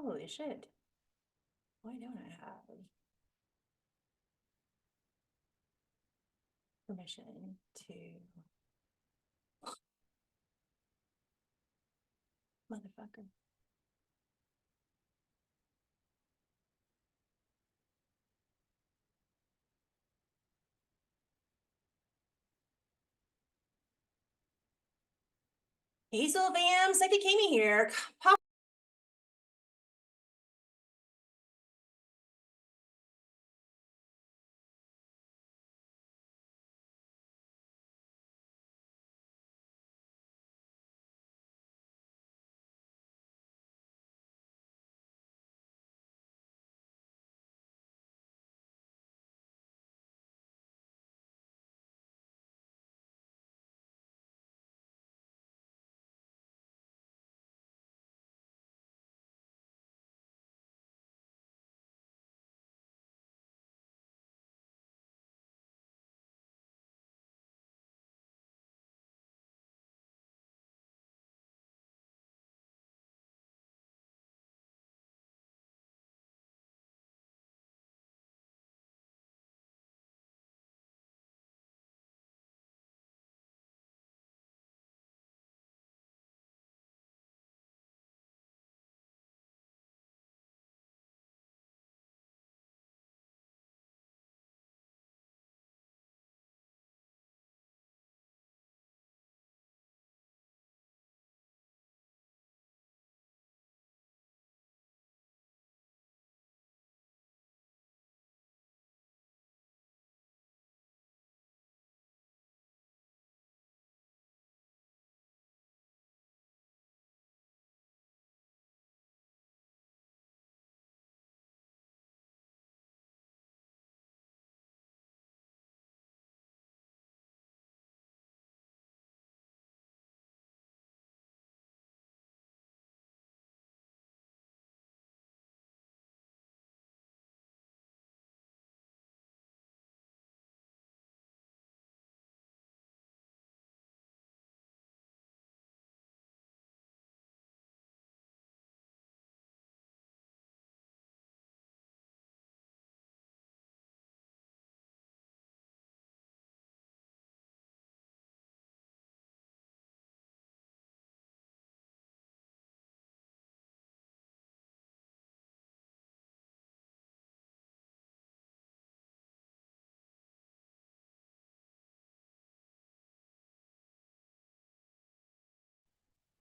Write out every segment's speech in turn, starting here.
Holy shit. Why don't I have permission to motherfucker? Hazel Vam, Psychic Amy here. Pop.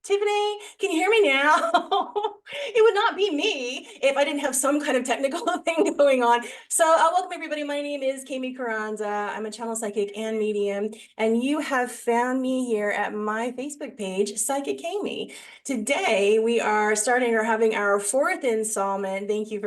Tiffany, can you hear me now? It would not be me if I didn't have some kind of technical thing going on. So welcome everybody. My name is Kami Carranza. I'm a channel psychic and medium, and you have found me here at my Facebook page, Psychic Kami. Today we are starting or having our fourth installment. Thank you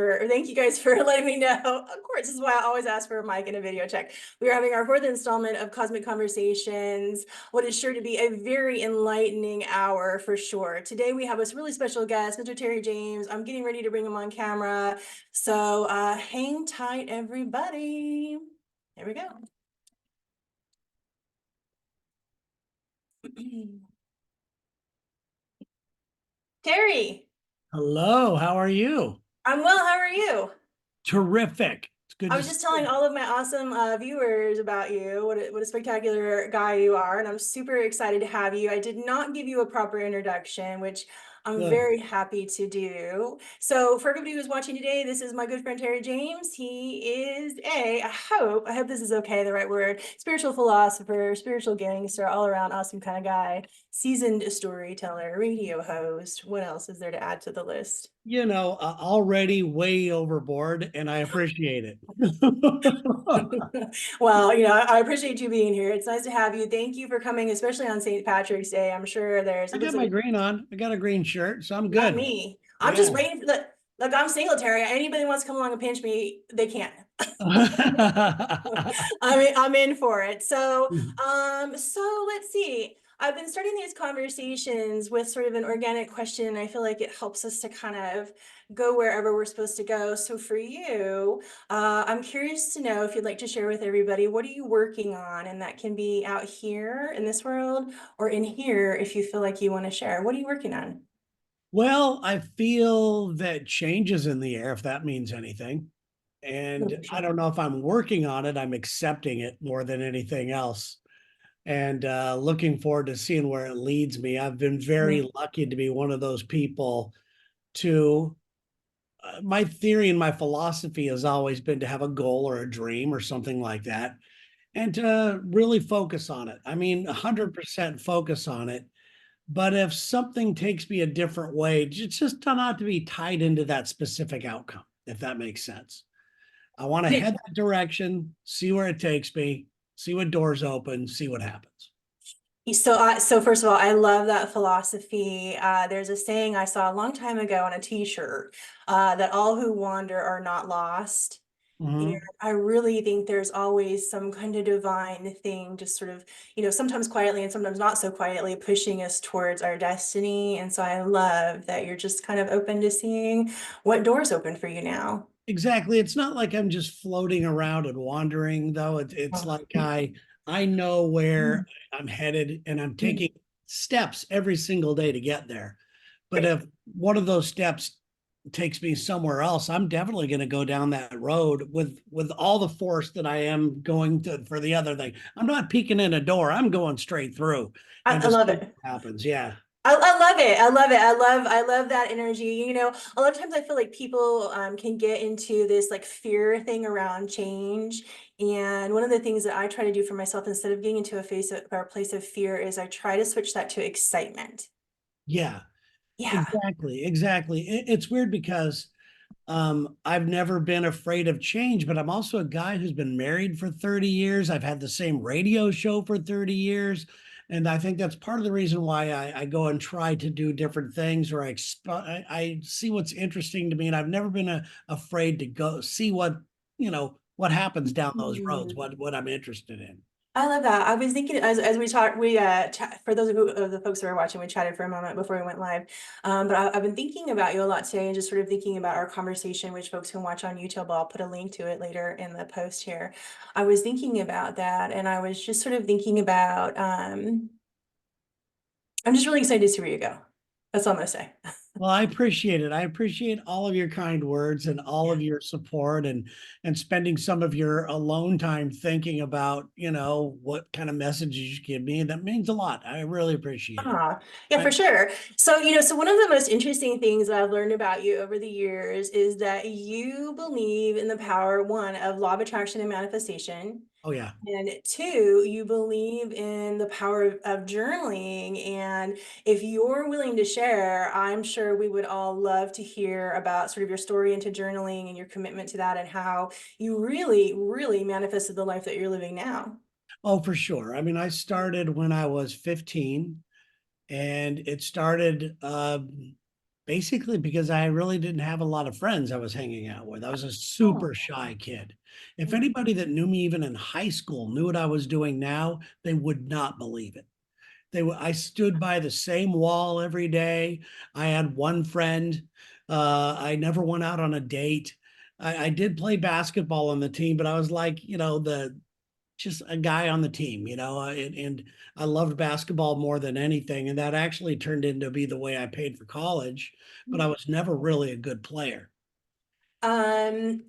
guys for letting me know. Of course, this is why I always ask for a mic and a video check. We are having our fourth installment of Cosmic Conversations, what is sure to be a very enlightening hour for sure. Today we have a really special guest, Mr. Terry Jaymes. I'm getting ready to bring him on camera. So hang tight, everybody. There we go. Terry. Hello, how are you? I'm well, how are you? Terrific. It's good I to was just see telling you. all of my awesome viewers about you, what a spectacular guy you are, and I'm super excited to have you. I did not give you a proper introduction, which I'm Good. very happy to do. So for everybody who's watching today, this is my good friend Terry Jaymes. He is I hope this is okay, the right word, spiritual philosopher, spiritual gangster, all around awesome kind of guy, seasoned storyteller, radio host. What else is there to add to the list? Already way overboard, and I appreciate it. Well, I appreciate you being here. It's nice to have you. Thank you for coming, especially on St. Patrick's Day. I'm sure I it got looks my like green on. I got a green shirt, so I'm not good. me. I'm Yeah. just waiting for look, I'm single, Terry. Anybody wants to come along and pinch me, they can. I'm in for it. So let's see. I've been starting these conversations with sort of an organic question. I feel like it helps us to kind of go wherever we're supposed to go. So for you, I'm curious to know if you'd like to share with everybody, what are you working on? And that can be out here in this world or in here if you feel like you want to share. What are you working on? Well, I feel that change is in the air, if that means anything. Oh, And for I sure. don't know if I'm working on it. I'm accepting it more than anything else. And looking forward to seeing where it leads me. I've been Mhm. very lucky to be one of those people to my theory and my philosophy has always been to have a goal or a dream or something like that and to really focus on it. I mean, 100% focus on it. But if something takes me a different way, just not to be tied into that specific outcome, if that makes sense. I want to head that direction, see where it takes me, see what doors open, see what happens. So first of all, I love that philosophy. There's a saying I saw a long time ago on a t-shirt, that all who wander are not lost. And Mhm. I really think there's always some kind of divine thing, just sort of, sometimes quietly and sometimes not so quietly pushing us towards our destiny. And so I love that you're just kind of open to seeing what doors open for you now. Exactly. It's not like I'm just floating around and wandering, though. It's Oh. like I know where I'm headed and I'm taking steps every single day to get there. But if one of those steps takes me somewhere else, I'm definitely going to go down that road with all the force that I am going to for the other thing. I'm not peeking in a door. I'm going straight through and I just love see it. what happens. Yeah. I love it. I love it. I love that energy. A lot of times I feel like people can get into this like fear thing around change. And one of the things that I try to do for myself instead of getting into a phase of, or a place of fear is I try to switch that to excitement. Yeah. Yeah. Exactly. Exactly. It's weird because I've never been afraid of change, but I'm also a guy who's been married for 30 years. I've had the same radio show for 30 years. And I think that's part of the reason why I go and try to do different things or I see what's interesting to me. And I've never been afraid to go see what happens down those roads, Mhm. what I'm interested in. I love that. I was thinking as we talked, for those of the folks who are watching, we chatted for a moment before we went live. But I've been thinking about you a lot today and just sort of thinking about our conversation, which folks can watch on YouTube. I'll put a link to it later in the post here. I was thinking about that and I was just sort of thinking about, I'm just really excited to see where you go. That's all I'm gonna say. Well, I appreciate it. I appreciate all of your kind words and all Yeah. of your support and spending some of your alone time thinking about, what kind of messages you give me. That means a lot. I really appreciate it. Yeah, I, for sure. So one of the most interesting things that I've learned about you over the years is that you believe in the power, one, of law of attraction and manifestation. oh yeah. And two, you believe in the power of journaling. And if you're willing to share, I'm sure we would all love to hear about sort of your story into journaling and your commitment to that and how you really, really manifested the life that you're living now. Oh, for sure. I mean, I started when I was 15 and it started basically because I really didn't have a lot of friends I was hanging out with. I was a Oh. super shy kid. If anybody that knew me even in high school knew what I was doing now, they would not believe it. I stood by the same wall every day. I had one friend. I never went out on a date. I did play basketball on the team, but I was like, the just a guy on the team, and I loved basketball more than anything. And that actually turned into be the way I paid for college, but I was never really a good player. Um,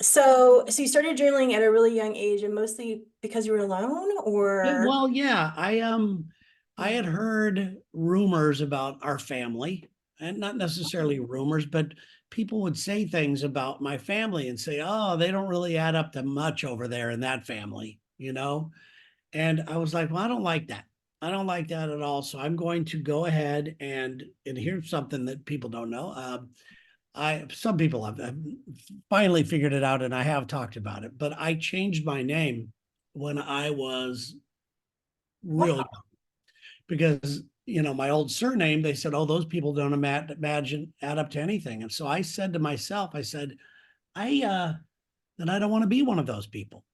so you started journaling at a really young age and mostly because you were alone Yeah, or? well, yeah, I had heard rumors about our family, and not necessarily rumors, but people would say things about my family and say, "Oh, they don't really add up to much over there in that family." And I was like, "Well, I don't like that. I don't like that at all. So I'm going to go ahead and here's something that people don't know. I some people have finally figured it out, and I have talked about it. But I changed my name when I was real Wow. young because my old surname. They said, "Oh, those people don't imagine add up to anything." And so I said to myself, I said, "I then I don't want to be one of those people."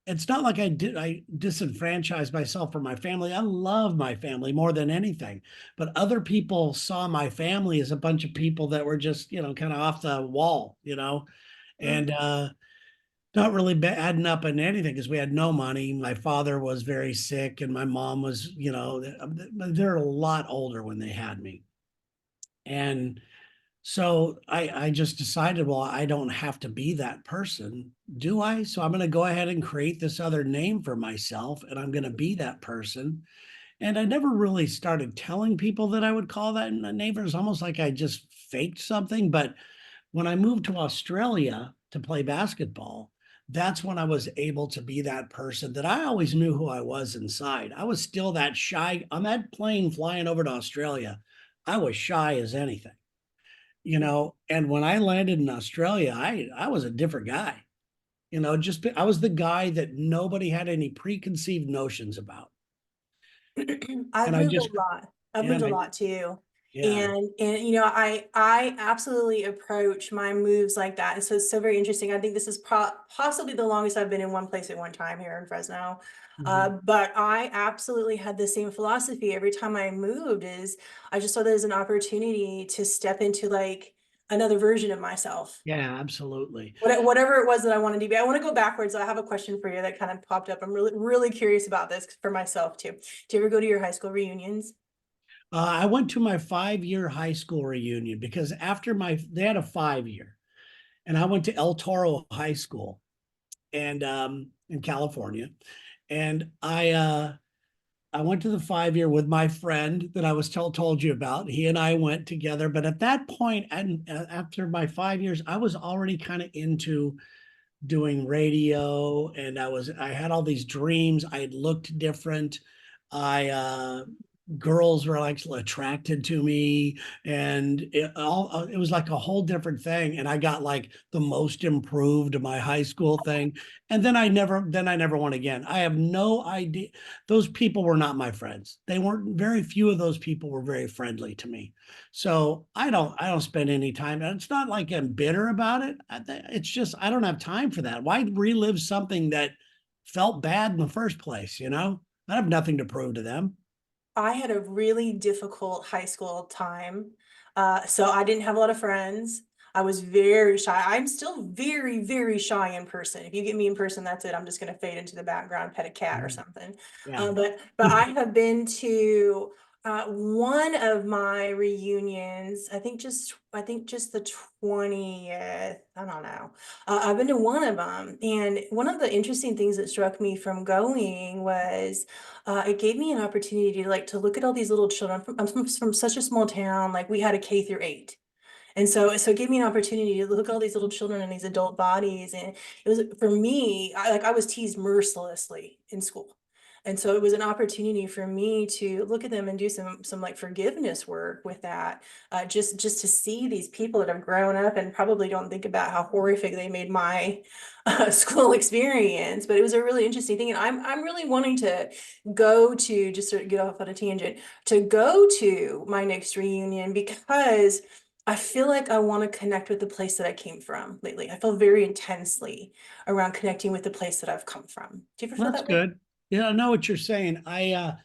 It's not like I disenfranchised myself from my family. I love my family more than anything. But other people saw my family as a bunch of people that were just, kind of off the wall, and not really adding up in anything because we had no money. My father was very sick and my mom was, they're a lot older when they had me. And so I just decided, well, I don't have to be that person, do I? So I'm going to go ahead and create this other name for myself, and I'm going to be that person. And I never really started telling people that I would call that name. It was almost like I just faked something. But when I moved to Australia to play basketball, that's when I was able to be that person that I always knew who I was inside. I was still that shy on that plane flying over to Australia. I was shy as anything, and when I landed in Australia, I was a different guy. I was the guy that nobody had any preconceived notions about. I've And I moved just a lot. I've yeah, moved and a I lot too. yeah. And I absolutely approach my moves like that. And so it's so very interesting. I think this is possibly the longest I've been in one place at one time here in Fresno. Mhm. But I absolutely had the same philosophy every time I moved. Is I just saw that as an opportunity to step into like another version of myself. Yeah, absolutely. Whatever it was that I wanted to be. I want to go backwards. I have a question for you that kind of popped up. I'm really, really curious about this for myself too. Do you ever go to your high school reunions? I went to my 5-year high school reunion because after they had a 5-year, and I went to El Toro High School and in California, and I went to the 5-year with my friend that I was told you about. He and I went together, but at that point, and after my 5 years, I was already kind of into doing radio, and I had all these dreams. I had looked different. I Girls were like attracted to me, and it was like a whole different thing. And I got like the most improved of my high school thing. And then I never won again. I have no idea. Those people were not my friends. They weren't. Very few of those people were very friendly to me. So I don't spend any time. And it's not like I'm bitter about it. It's just I don't have time for that. Why relive something that felt bad in the first place? I have nothing to prove to them. I had a really difficult high school time. So I didn't have a lot of friends. I was very shy. I'm still very, very shy in person. If you get me in person, that's it. I'm just gonna fade into the background, pet a cat or Mhm. something. Yeah. But I have been to one of my reunions. I think just the 20th. I don't know. I've been to one of them, and one of the interesting things that struck me from going was it gave me an opportunity to like to look at all these little children. I'm from such a small town. Like we had a K through 8. And so it gave me an opportunity to look at all these little children in these adult bodies. And it was for me, I was teased mercilessly in school. And so it was an opportunity for me to look at them and do some like forgiveness work with that. Just to see these people that have grown up and probably don't think about how horrific they made my school experience. But it was a really interesting thing. And I'm really wanting to go to, just to get off on a tangent, to go to my next reunion because I feel like I want to connect with the place that I came from lately. I feel very intensely around connecting with the place that I've come from. Do you ever feel That's that way? good. Yeah, I know what you're saying. I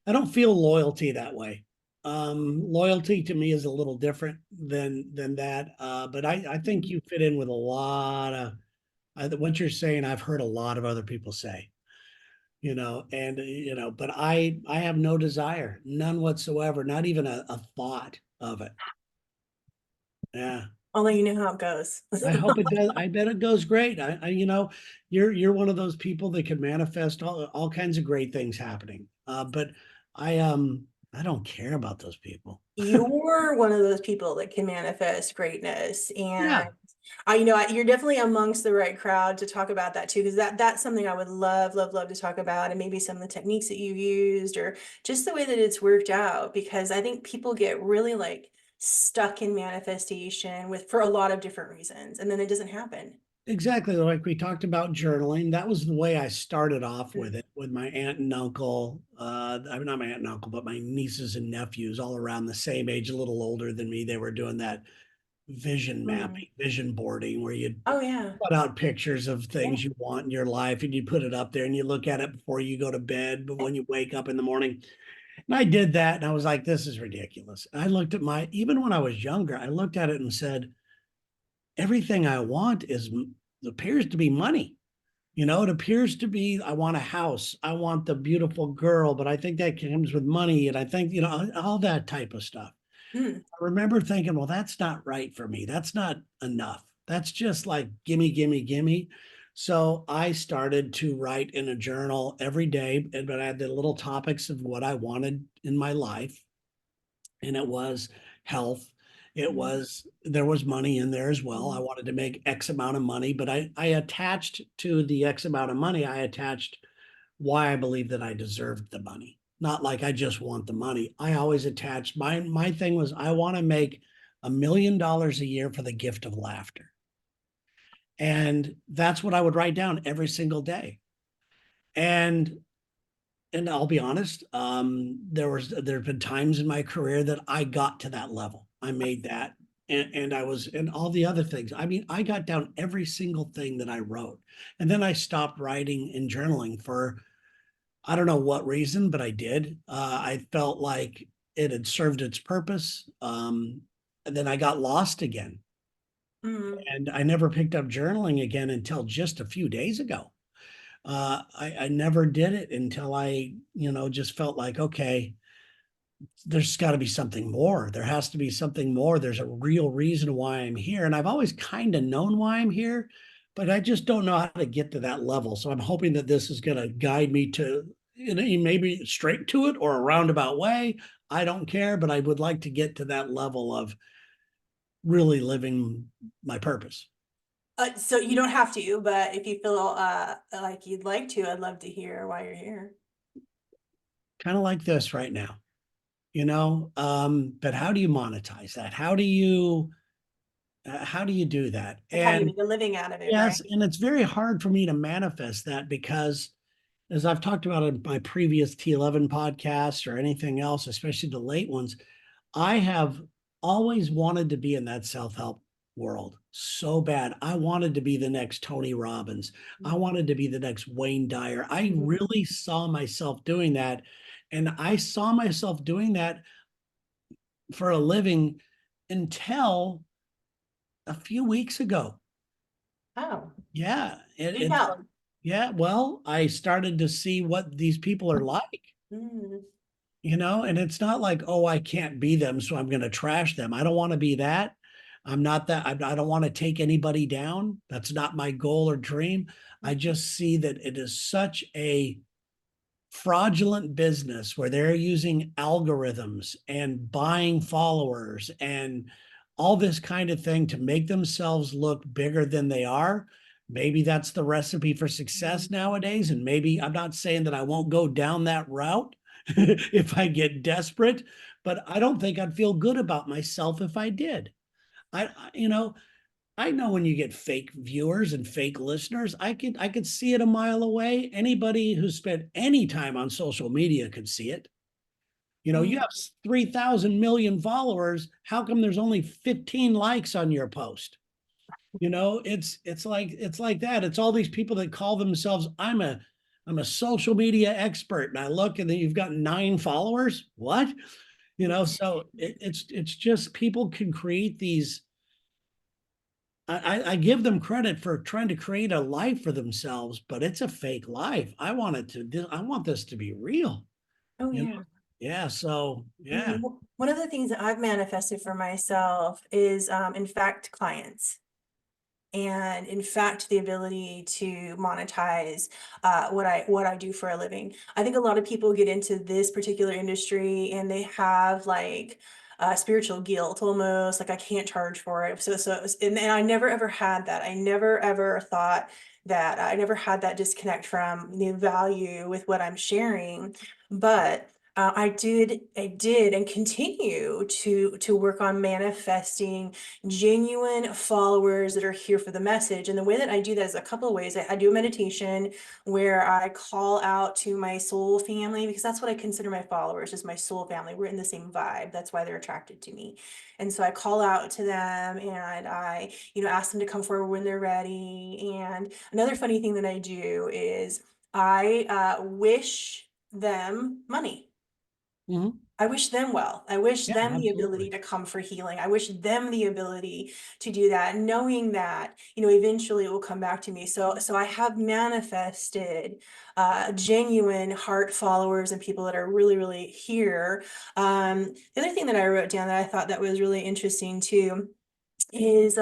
don't feel loyalty that way. Loyalty to me is a little different than that. But I think Mhm. you fit in with a lot of what you're saying. I've heard a lot of other people say, but I have no desire, none whatsoever, not even a thought of it. Yeah. I'll let you know how it goes. I hope it does. I bet it goes great. You're one of those people that can manifest all kinds of great things happening. But I I don't care about those people. You're one of those people that can manifest greatness, and Yeah, you're definitely amongst the right crowd to talk about that too, because that's something I would love, love, love to talk about, and maybe some of the techniques that you've used, or just the way that it's worked out. Because I think people get really like stuck in manifestation with for a lot of different reasons, and then it doesn't happen. exactly. Like we talked about journaling. That was the way I started off with Mm. it, with my aunt and uncle. I'm not my aunt and uncle, but my nieces and nephews, all around the same age, a little older than me. They were doing that vision Mhm. mapping, vision boarding, where you Oh yeah. put out pictures of Yeah. things you want in your life and you put it up there and you look at it before you go to bed, but when you wake up in the morning. And I did that and I was like, this is ridiculous. I looked at even when I was younger, I looked at it and said, everything I want appears to be money. It appears to be, I want a house. I want the beautiful girl, but I think that comes with money. And I think, all that type of stuff. Mm, I remember thinking, well, that's not right for me. That's not enough. That's just like gimme, gimme, gimme. So I started to write in a journal every day, but I had the little topics of what I wanted in my life. And it was health. It mm, was, there was money in there as well. I mm, wanted to make X amount of money, but I attached to the X amount of money, I attached why I believe that I deserved the money. Not like I just want the money. I always attached my thing was I want to make $1 million a year for the gift of laughter. And that's what I would write down every single day. And and I'll be honest, there have been times in my career that I got to that level. I made that, and I was, and all the other things. I mean, I got down every single thing that I wrote, and then I stopped writing and journaling for I don't know what reason, but I did. I felt like it had served its purpose, and then I got lost again, mm. and I never picked up journaling again until just a few days ago. I never did it until I, just felt like, okay, there's got to be something more. There has to be something more. There's a real reason why I'm here. And I've always kind of known why I'm here, but I just don't know how to get to that level. So I'm hoping that this is going to guide me to, maybe straight to it or a roundabout way. I don't care, but I would like to get to that level of really living my purpose. So you don't have to, but if you feel like you'd like to, I'd love to hear why you're here. Kind of like this right now, but how do you monetize that? How do you do that? Like, how do you And make a living out of it, right? yes, and it's very hard for me to manifest that because, as I've talked about in my previous T11 podcasts or anything else, especially the late ones, I have always wanted to be in that self-help world so bad. I wanted to be the next Tony Robbins. I wanted to be the next Wayne Dyer. I Mhm. really saw myself doing that. And I saw myself doing that for a living until a few weeks ago. Oh, Yeah, do tell. yeah, well, I started to see what these people are like, Mm, and it's not like, oh, I can't be them, so I'm going to trash them. I don't want to be that. I'm not that. I don't want to take anybody down. That's not my goal or dream. I just see that it is such a fraudulent business where they're using algorithms and buying followers and all this kind of thing to make themselves look bigger than they are. Maybe that's the recipe for success nowadays. And maybe I'm not saying that I won't go down that route if I get desperate, but I don't think I'd feel good about myself if I did. I know when you get fake viewers and fake listeners, I could see it a mile away. Anybody who spent any time on social media could see it. You mm. have 3,000 million followers. How come there's only 15 likes on your post? It's like that. It's all these people that call themselves, I'm a social media expert. And I look and then you've got 9 followers. What? So it's just people can create these. I give them credit for trying to create a life for themselves, but it's a fake life. I want this to be real, Oh, you know? yeah. Yeah. So yeah. One of the things that I've manifested for myself is, in fact, clients. And in fact, the ability to monetize what I do for a living. I think a lot of people get into this particular industry and they have like spiritual guilt almost, like I can't charge for it. And I never ever had that. I never ever thought that I never had that disconnect from the value with what I'm sharing. But I did and continue to work on manifesting genuine followers that are here for the message. And the way that I do that is a couple of ways. I do a meditation where I call out to my soul family because that's what I consider my followers, is my soul family. We're in the same vibe. That's why they're attracted to me. And so I call out to them and I ask them to come forward when they're ready. And another funny thing that I do is I wish them money. Mhm. I wish them well. I wish Yeah, them the ability absolutely. to come for healing. I wish them the ability to do that, knowing that, you know, eventually it will come back to me. So I have manifested genuine heart followers and people that are really, really here. The other thing that I wrote down that I thought that was really interesting too is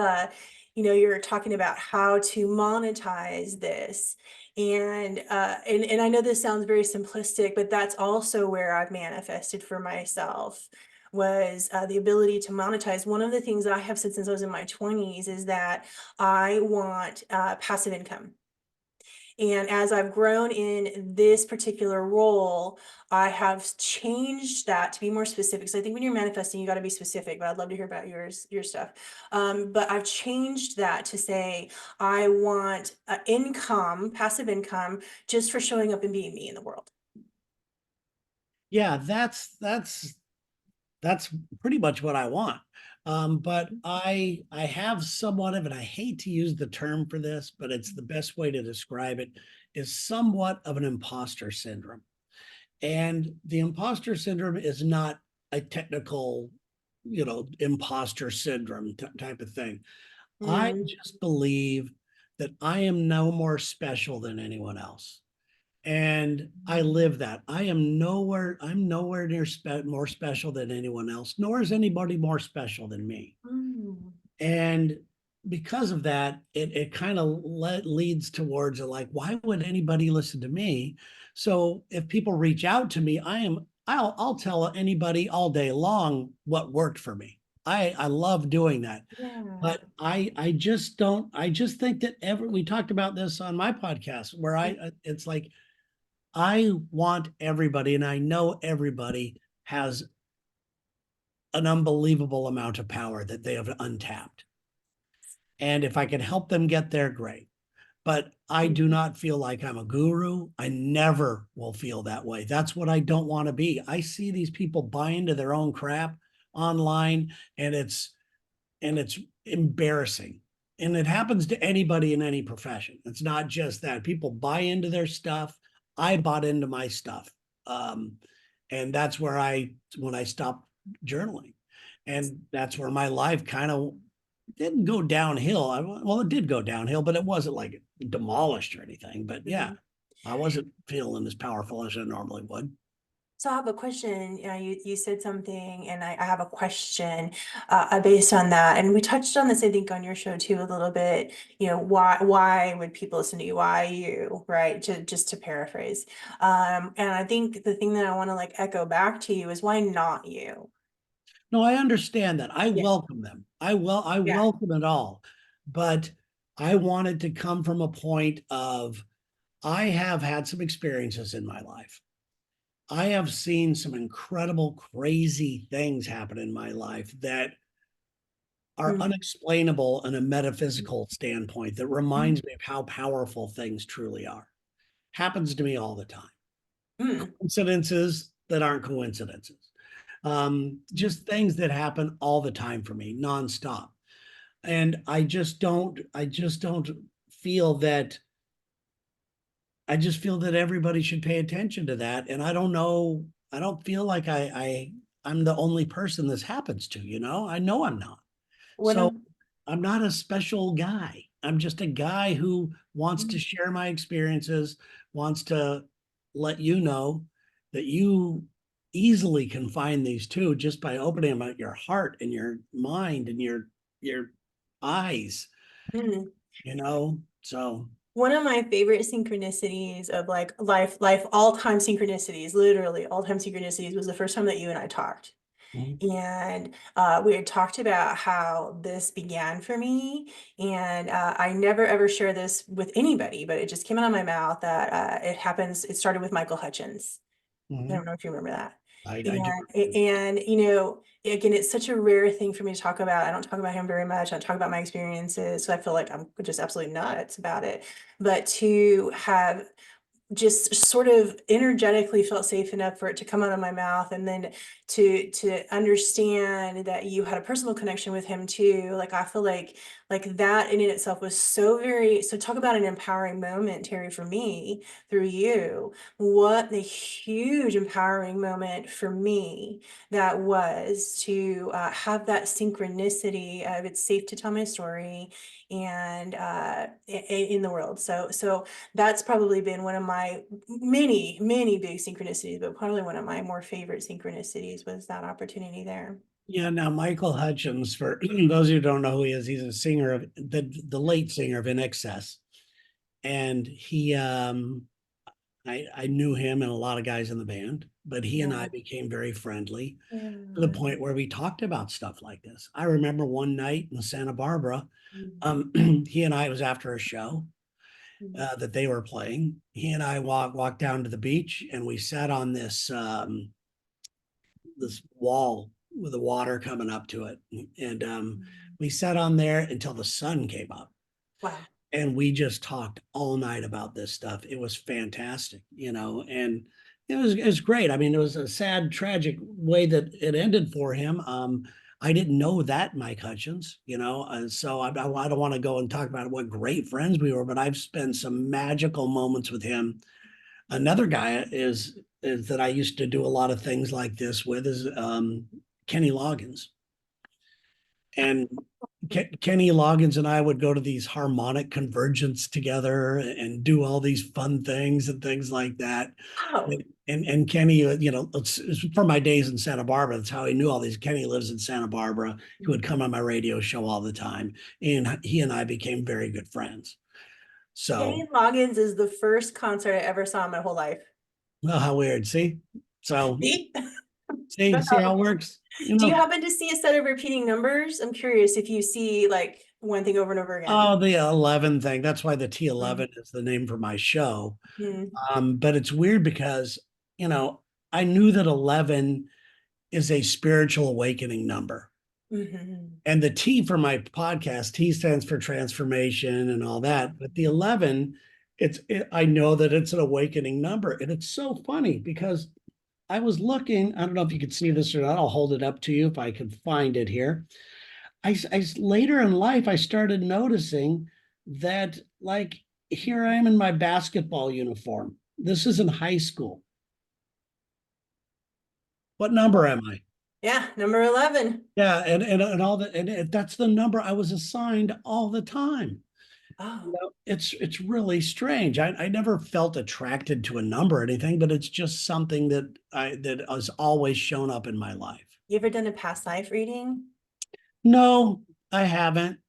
you know, you're talking about how to monetize this, and I know this sounds very simplistic, but that's also where I've manifested for myself, was the ability to monetize. One of the things that I have said since I was in my 20s is that I want passive income. And as I've grown in this particular role, I have changed that to be more specific. So I think when you're manifesting, you got to be specific, but I'd love to hear about your stuff. But I've changed that to say, I want income, passive income, just for showing up and being me in the world. Yeah, that's pretty much what I want. But I have somewhat of, and I hate to use the term for this, but it's the best way to describe it, is somewhat of an imposter syndrome. And the imposter syndrome is not a technical, imposter syndrome type of thing. I Mm, just believe that I am no more special than anyone else. And I live that. I'm nowhere near more special than anyone else, nor is anybody more special than me. mm, And because of that, it kind of leads towards a, like, why would anybody listen to me? So if people reach out to me, I'll tell anybody all day long what worked for me. I love doing that. yeah. But I just think that we talked about this on my podcast where it's like, I want everybody, and I know everybody has an unbelievable amount of power that they have untapped. And if I can help them get there, great. But I do not feel like I'm a guru. I never will feel that way. That's what I don't want to be. I see these people buy into their own crap online, and it's embarrassing. And it happens to anybody in any profession. It's not just that. People buy into their stuff. I bought into my stuff. Um, and that's where when I stopped journaling. And that's where my life kind of didn't go downhill. Well, it did go downhill, but it wasn't like demolished or anything. But yeah, Mhm. I wasn't feeling as powerful as I normally would. So I have a question. You said something, and I have a question based on that. And we touched on this, I think, on your show too a little bit. You know, why would people listen to you? Why you, right? Just to paraphrase. And I think the thing that I want to like echo back to you is why not you? No, I understand that. I Yeah, welcome them. I yeah. welcome it all. But I wanted to come from a point of, I have had some experiences in my life. I have seen some incredible, crazy things happen in my life that are Mm, unexplainable in a metaphysical standpoint, that mm, reminds me of how powerful things truly are. Happens to me all the time. mm, Coincidences that aren't coincidences. Just things that happen all the time for me, nonstop. And I just don't feel that, I just feel that everybody should pay attention to that. And I don't know, I don't feel like I'm the only person this happens to, I know I'm not. One So of I'm not a special guy. I'm just a guy who wants to mm, share my experiences, wants to let you know that you easily can find these too, just by opening up your heart and your mind and your eyes, mm. So One of my favorite synchronicities of like life, all-time synchronicities, literally all-time synchronicities, was the first time that you and I talked. mhm, And we had talked about how this began for me. And I never ever share this with anybody, but it just came out of my mouth that it started with Michael Hutchins. I don't mhm. know if you remember that. I do. And you know, again, it's such a rare thing for me to talk about. I don't talk about him very much. I don't talk about my experiences. So I feel like I'm just absolutely nuts about it. But to have just sort of energetically felt safe enough for it to come out of my mouth and then to understand that you had a personal connection with him too. Like I feel like that in itself was so very, so talk about an empowering moment, Terry, for me through you. What a huge empowering moment for me that was to have that synchronicity of it's safe to tell my story and in the world. So that's probably been one of my many big synchronicities, but probably one of my more favorite synchronicities was that opportunity there. Yeah, now Michael Hutchins, for those who don't know who he is, he's a singer of the late singer of In Excess. And I knew him and a lot of guys in the band, but he and I Yeah. became very friendly to the Yeah. point where we talked about stuff like this. I remember one night in Santa Barbara, Mm, he and I, it was after a show mm. that they were playing. He and I walked down to the beach and we sat on this wall with the water coming up to it. And we sat on there until the sun came up. Wow. And we just talked all night about this stuff. It was fantastic, and it was great. I mean, it was a sad, tragic way that it ended for him. I didn't know that Mike Hutchins, and so I don't want to go and talk about what great friends we were, but I've spent some magical moments with him. Another guy is that I used to do a lot of things like this with is Kenny Loggins. And Kenny Loggins and I would go to these harmonic convergence together and do all these fun things and things like that. Wow. And Kenny, it's from my days in Santa Barbara. That's how he knew all these. Kenny lives in Santa Barbara. He would come on my radio show all the time, and he and I became very good friends. So, Kenny Loggins is the first concert I ever saw in my whole life. well, how weird. See, so See? see how it works. Do you happen to see a set of repeating numbers? I'm curious if you see like one thing over and over again. Oh, the 11 thing. That's why the Mm, T11 is the name for my show. mm, But it's weird because, you know, I knew that 11 is a spiritual awakening number. mhm. And the T for my podcast, T stands for transformation and all that. But the 11, I know that it's an awakening number. And it's so funny because I was looking, I don't know if you could see this or not. I'll hold it up to you if I can find it here. Later in life, I started noticing that, like, here I am in my basketball uniform. This is in high school. What number am I? Yeah, number 11. Yeah, and all that, and that's the number I was assigned all the time. Oh, It's really strange. I never felt attracted to a number or anything, but it's just something that has always shown up in my life. you ever done a past life reading? No, I haven't.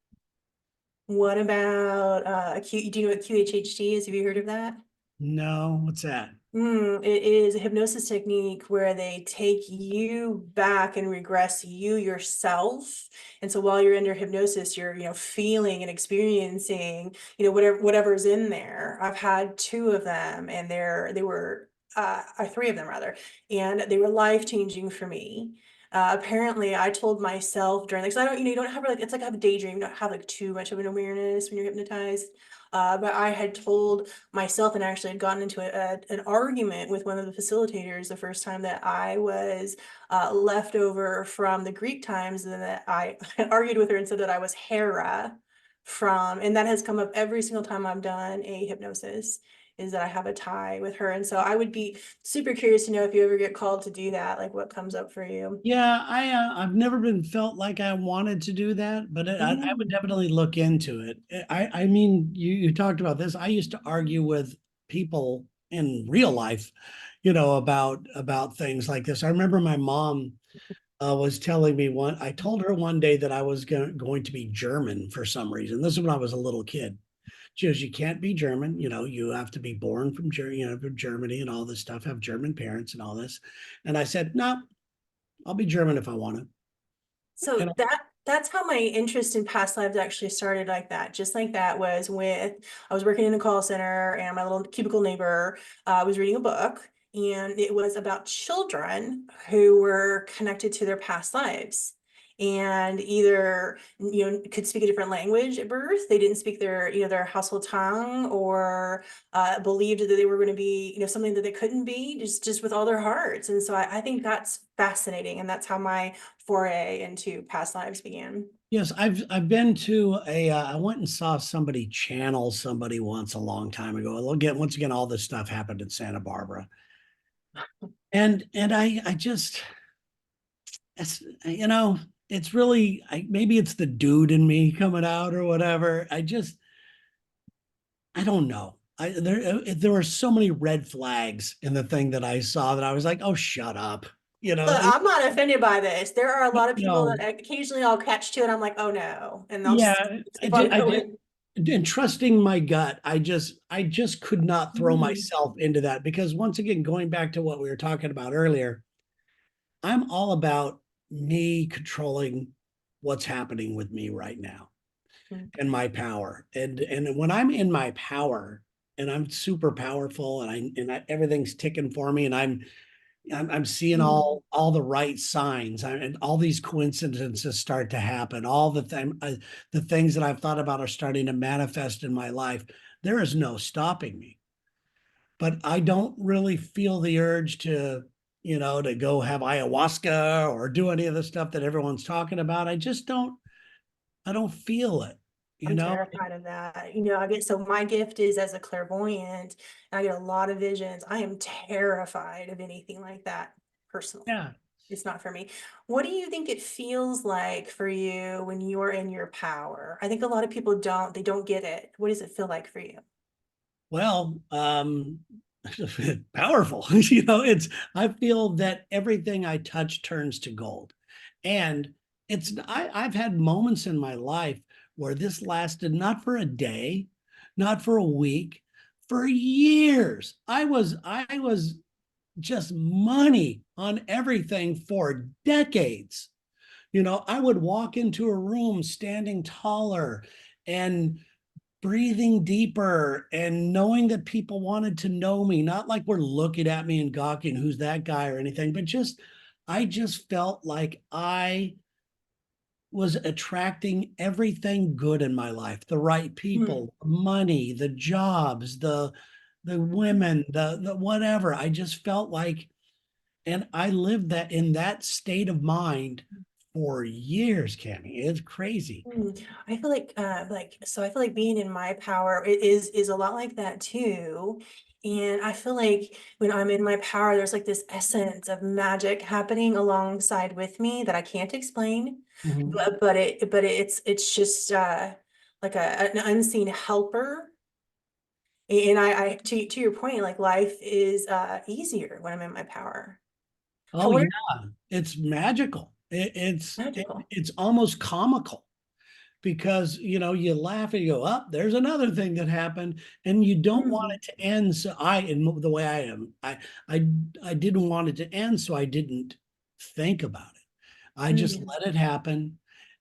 What about do you know what QHHT is? Have you heard of that? No, what's that? It is a hypnosis technique where they take you back and regress you yourself. And so while you're under hypnosis, you're, feeling and experiencing, whatever's in there. I've had two of them and they were three of them rather, and they were life-changing for me. Apparently I told myself during, because I don't, you don't have like, it's like I have a daydream, you don't have like too much of an awareness when you're hypnotized. But I had told myself and actually had gotten into an argument with one of the facilitators the first time that I was left over from the Greek times, and that I argued with her and said that I was Hera and that has come up every single time I've done a hypnosis, is that I have a tie with her. And so I would be super curious to know if you ever get called to do that, like what comes up for you. Yeah, I've never been felt like I wanted to do that, but I would Mm. definitely look into it. I mean, you talked about this. I used to argue with people in real life, about things like this. I remember my mom was telling me one. I told her one day that I was going to be German for some reason. This is when I was a little kid. She goes, "You can't be German. You have to be born from Germany and all this stuff. Have German parents and all this." And I said, "No, I'll be German if I want to." So And that's how my interest in past lives actually started, like that. Just like that was with, I was working in a call center and my little cubicle neighbor was reading a book, and it was about children who were connected to their past lives. and either, could speak a different language at birth. They didn't speak their, their household tongue, or believed that they were going to be, something that they couldn't be, just with all their hearts. And so I think that's fascinating. And that's how my foray into past lives began. Yes, I've been to I went and saw somebody channel somebody once a long time ago. Again, once again, all this stuff happened in Santa Barbara. And I just, it's, it's really, maybe it's the dude in me coming out or whatever. I don't know. There were so many red flags in the thing that I saw that I was like, oh, shut up. Look, I'm not offended by this. There are a lot of people No, that occasionally I'll catch to it. I'm like, oh no, and they'll just yeah, keep on I did. going. And trusting my gut, I just could not throw Mm, myself into that because once again, going back to what we were talking about earlier, I'm all about me controlling what's happening with me right now mm, and my power. And when I'm in my power and I'm super powerful and everything's ticking for me and I'm seeing mm, all the right signs and all these coincidences start to happen. All the things that I've thought about are starting to manifest in my life. There is no stopping me. But I don't really feel the urge to, to go have ayahuasca or do any of the stuff that everyone's talking about. I don't feel it, you I'm know? terrified of that. I get, so my gift is as a clairvoyant, and I get a lot of visions. I am terrified of anything like that personally. Yeah. It's not for me. What do you think it feels like for you when you are in your power? I think a lot of people they don't get it. What does it feel like for you? Well, powerful. I feel that everything I touch turns to gold. And I've had moments in my life where this lasted not for a day, not for a week, for years. I was just money on everything for decades. I would walk into a room standing taller and breathing deeper and knowing that people wanted to know me, not like we're looking at me and gawking, who's that guy or anything, but I just felt like I was attracting everything good in my life, the right Mm, people, money, the jobs, the women, the whatever. I just felt like, and I lived that in that state of mind for years, Cammy. It's crazy. I feel so I feel like being in my power is a lot like that too. And I feel like when I'm in my power, there's like this essence of magic happening alongside with me that I can't explain. Mhm. But it's just like an unseen helper. And to your point, like life is easier when I'm in my power. I Oh wonder, yeah, it's magical. magical. It's almost comical because you laugh and you go, up. There's another thing that happened, and you don't want Mhm, it to end. So in the way I am, I I didn't want it to end, so I didn't think about it. I just mhm, let it happen,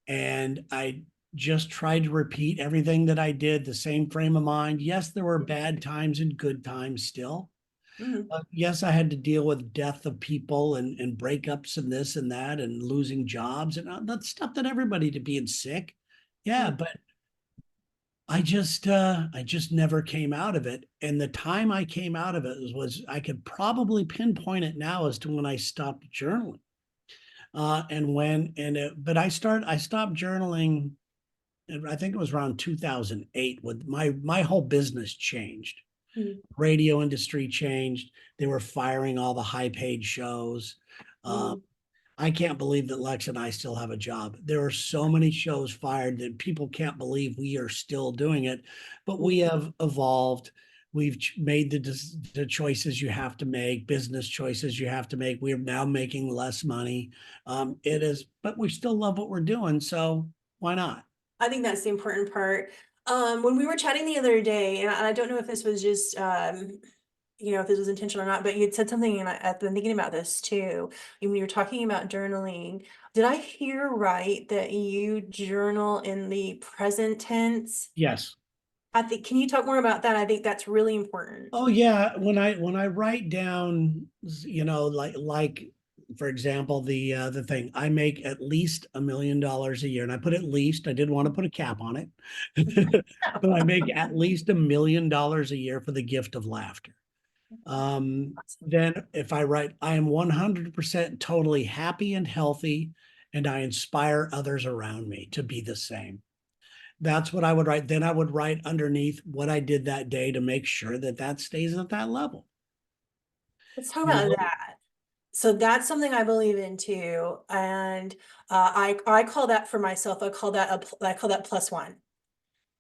and I just tried to repeat everything that I did, the same frame of mind. Yes, there were bad times and good times still. mhm, Yes, I had to deal with death of people and breakups and this and that and losing jobs and that stuff that everybody to being sick. Yeah, mhm, but I just never came out of it. And the time I came out of it was I could probably pinpoint it now as to when I stopped journaling. And when and it, but I stopped journaling. I think it was around 2008 when my whole business changed. mhm, Radio industry changed. They were firing all the high paid shows. Uh, mhm, I can't believe that Lex and I still have a job. There are so many shows fired that people can't believe we are still doing it, but we mhm, have evolved. We've made the choices you have to make, business choices you have to make. We're now making less money. It is, but we still love what we're doing. So why not? I think that's the important part. When we were chatting the other day, and I don't know if this was just, if this was intentional or not, but you had said something, and I've been thinking about this too. When you were talking about journaling, did I hear right that you journal in the present tense? Yes. I think, can you talk more about that? I think that's really important. Oh yeah, when I write down, like for example, the thing, I make at least $1 million a year, and I put at least, I didn't want to put a cap on it. But I make at least $1 million a year for the gift of laughter. Then if I write, I am 100% totally happy and healthy, and I inspire others around me to be the same. That's what I would write. Then I would write underneath what I did that day to make sure that that stays at that level. Let's talk You about know? that. So that's something I believe in too, and I call that for myself. I call that plus one.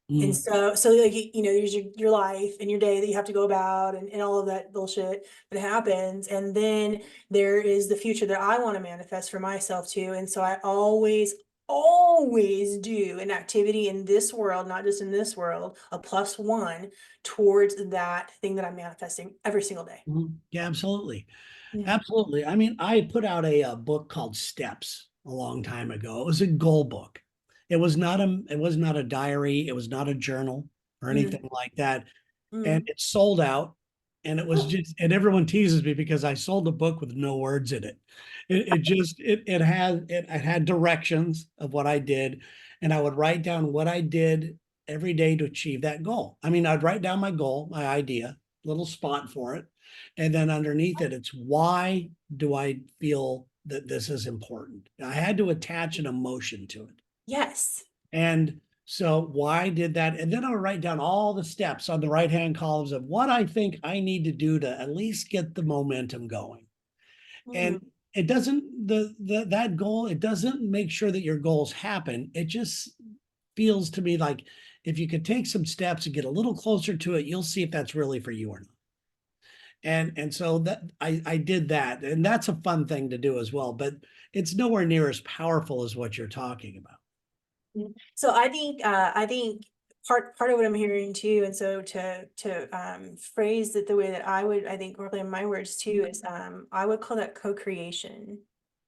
And Mm, so like there's your life and your day that you have to go about, and all of that bullshit that happens. And then there is the future that I want to manifest for myself too. And so I always do an activity in this world, not just in this world, a plus one towards that thing that I'm manifesting every single day. yeah, absolutely. Yeah. Absolutely. I mean, I put out a book called Steps a long time ago. It was a goal book. It was not a diary. It was not a journal or Mm, anything like that. And mm. it sold out. And it was Oh, just, and everyone teases me because I sold a book with no words in it. It had directions of what I did, and I would write down what I did every day to achieve that goal. I mean, I'd write down my goal, my idea, little spot for it, and then underneath it, it's why do I feel that this is important? I had to attach an emotion to it. yes. And so why did that? And then I'll write down all the steps on the right-hand columns of what I think I need to do to at least get the momentum going. Mm. And it doesn't that goal, it doesn't make sure that your goals happen. It just feels to me like if you could take some steps and get a little closer to it, you'll see if that's really for you or not. And so that I did that, and that's a fun thing to do as well, but it's nowhere near as powerful as what you're talking about. So I think part of what I'm hearing too, and so to phrase it the way that I would, I think, probably in my words too, is I would call that co-creation.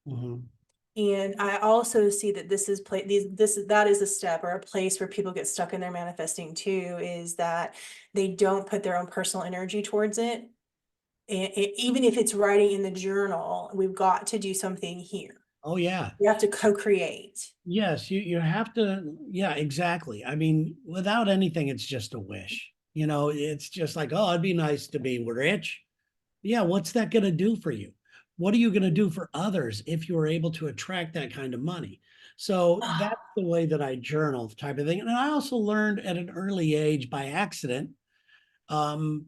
Mhm. And I also see that this is play these this is that is a step or a place where people get stuck in their manifesting too, is that they don't put their own personal energy towards it. Even if it's writing in the journal, we've got to do something here. Oh yeah. We have to co-create. Yes, you have to, yeah, exactly. I mean, without anything, it's just a wish. It's just like, oh, it'd be nice to be rich. Yeah, what's that going to do for you? What are you going to do for others if you are able to attract that kind of money? So that's the way that I journal type of thing. And I also learned at an early age by accident um,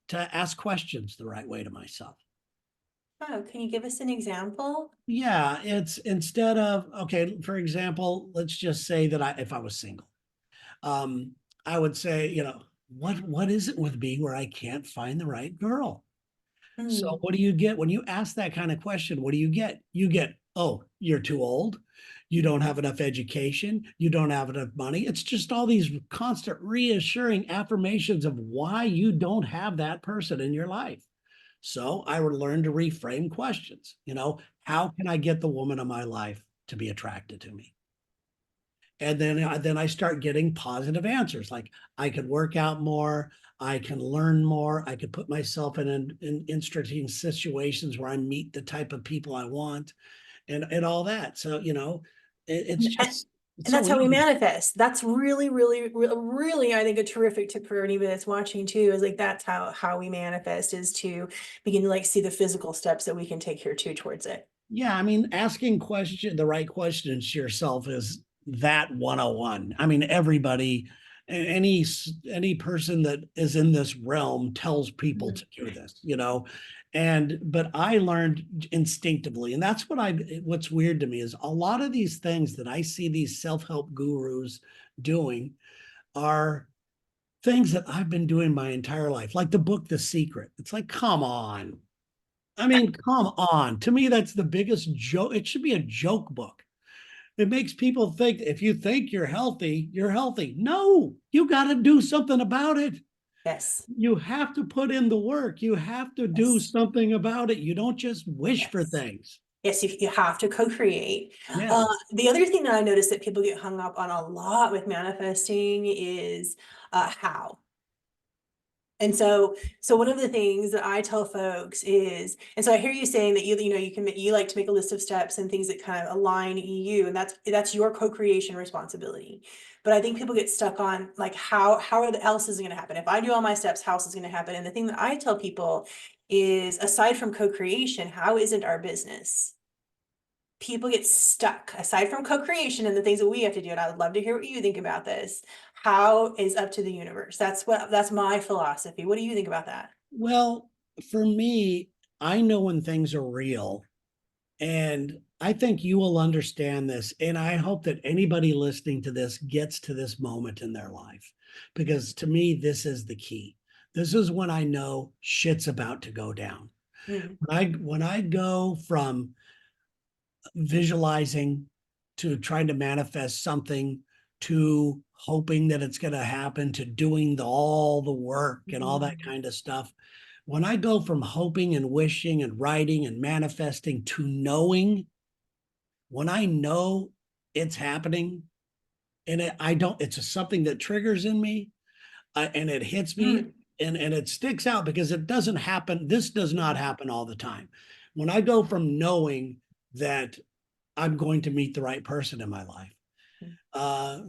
to ask questions the right way to myself. Oh, can you give us an example? Yeah, it's instead of, okay, for example, let's just say that if I was single, um, I would say, what is it with me where I can't find the right girl? So Hmm. what do you get when you ask that kind of question? What do you get? You get, oh, you're too old. You don't have enough education. You don't have enough money. It's just all these constant reassuring affirmations of why you don't have that person in your life. So I would learn to reframe questions. How can I get the woman of my life to be attracted to me? And then I start getting positive answers like I could work out more, I can learn more, I could put myself in interesting situations where I meet the type of people I want, and all that. So it's And, just it's and so that's how we easy. manifest. That's really, I think, a terrific tip for anybody that's watching too, is like that's how we manifest, is to begin to like see the physical steps that we can take here too towards it. Yeah, I mean, asking the right questions to yourself is that 101. I mean, everybody, any person that is in this realm tells people Mhm. to do this. But I learned instinctively, and that's what's weird to me is a lot of these things that I see these self-help gurus doing are things that I've been doing my entire life, like the book The Secret. It's like, come on. I mean, come on. To me, that's the biggest joke. It should be a joke book. It makes people think if you think you're healthy, you're healthy. No, you got to do something about it. Yes, You have to put in the work. You have to do yes, something about it. You don't just wish for yes. things. Yes, you have to co-create. Yeah. The other thing that I noticed that people get hung up on a lot with manifesting is how. And so one of the things that I tell folks is, and so I hear you saying that you know, you like to make a list of steps and things that kind of align you, and that's your co-creation responsibility. But I think people get stuck on like how else is it going to happen? If I do all my steps, how else is going to happen? And the thing that I tell people is, aside from co-creation, how isn't our business? People get stuck aside from co-creation and the things that we have to do. And I would love to hear what you think about this. How is up to the universe? That's my philosophy. What do you think about that? Well, for me, I know when things are real, and I think you will understand this. And I hope that anybody listening to this gets to this moment in their life, because to me, this is the key. This is when I know shit's about to go down. Mm, When I go from visualizing to trying to manifest something to hoping that it's going to happen to doing all the work and all that mm, kind of stuff. When I go from hoping and wishing and writing and manifesting to knowing, when I know it's happening, and I don't, it's something that triggers in me, and it hits me, mm, and it sticks out because it doesn't happen. This does not happen all the time. When I go from knowing that I'm going to meet the right person in my life,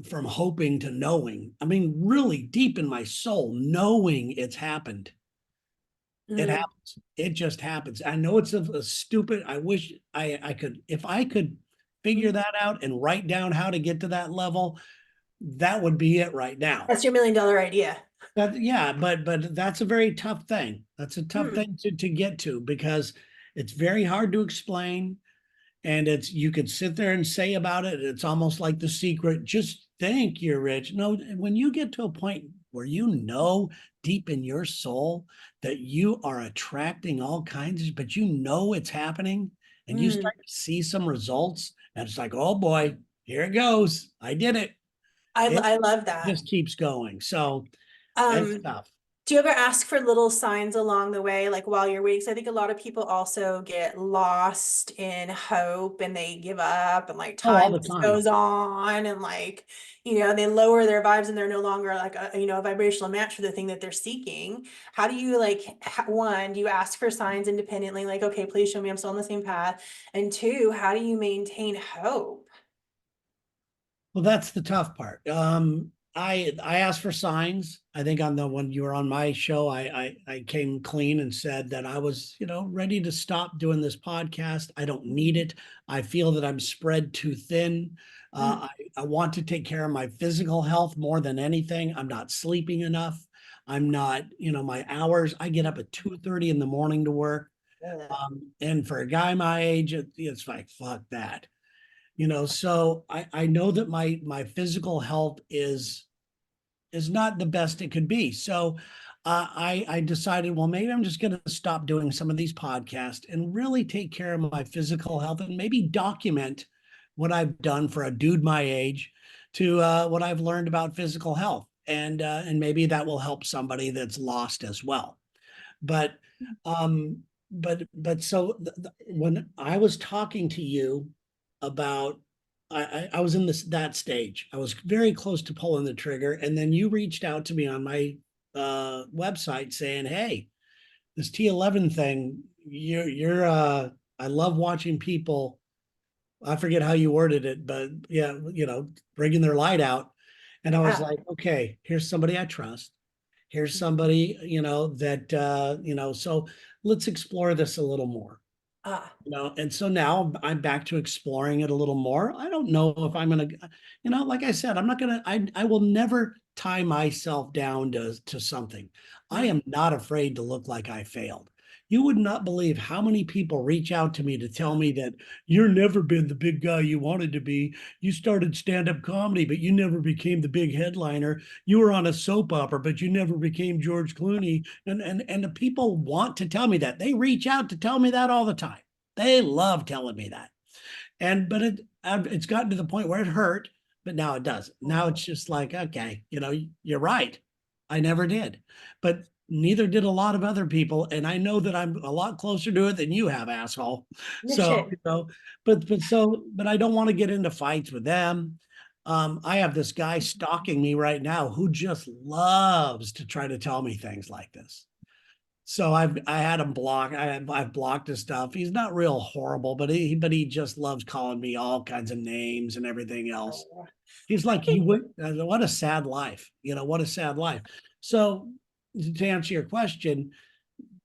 from hoping to knowing, I mean, really deep in my soul, knowing it's happened. It mm, happens. It just happens. I know it's a stupid. I wish I could, if I could figure mm. that out and write down how to get to that level, that would be it right now. That's your $1 million idea. But yeah, but that's a very tough thing. That's a tough Hmm. thing to get to, because it's very hard to explain. And it's, you could sit there and say about it, it's almost like The Secret, just think you're rich. No, when you get to a point where you know deep in your soul that you are attracting all kinds of, but you know it's happening, and you Mm. start to see some results, and it's like, oh boy, here it goes, I did it. It I love that. just keeps going. So it's Um, tough. Do you ever ask for little signs along the way, like while you're waiting? So I think a lot of people also get lost in hope and they give up and like Oh, all time the just time. goes on and like, you know, they lower their vibes and they're no longer like a, you know, a vibrational match for the thing that they're seeking. How do you like, one, do you ask for signs independently? Like, okay, please show me I'm still on the same path. And two, how do you maintain hope? Well, that's the tough part. I asked for signs. I think on the when you were on my show, I came clean and said that I was, ready to stop doing this podcast. I don't need Mhm. it. I feel that I'm spread too thin. Mm, I want to take care of my physical health more than anything. I'm not sleeping enough. I'm not, my hours. I get up at 2:30 in the morning to work. ugh. And for a guy my age, it's like, fuck that. So I know that my physical health is not the best it could be. So I decided, well, maybe I'm just going to stop doing some of these podcasts and really take care of my physical health, and maybe document what I've done for a dude my age to what I've learned about physical health, and maybe that will help somebody that's lost as well. But um, but so when I was talking to you about, I was in that stage. I was very close to pulling the trigger, and then you reached out to me on my website saying, "Hey, this T11 thing, you're I love watching people." I forget how you worded it, but yeah, bringing their light out. And I was Yeah. like, okay, here's somebody I trust. Here's somebody, that, so let's explore this a little more. Ah. And so now I'm back to exploring it a little more. I don't know if I'm gonna, like I said, I'm not gonna, I will never tie myself down to something. I Mm, am not afraid to look like I failed. You would not believe how many people reach out to me to tell me that you're never been the big guy you wanted to be. You started stand-up comedy, but you never became the big headliner. You were on a soap opera, but you never became George Clooney. And the people want to tell me that. They reach out to tell me that all the time. They love telling me that. But it's gotten to the point where it hurt, but now it doesn't. Now it's just like, okay, you're right. I never did. But neither did a lot of other people. And I know that I'm a lot closer to it than you have, asshole. no So, shit. but I don't want to get into fights with them. I have this guy stalking me right now who just loves to try to tell me things like this. So I had him block. I've blocked his stuff. He's not real horrible, but he just loves calling me all kinds of names and everything else. Oh, He's I like, think, you would, what a sad life. What a sad life. So to answer your question,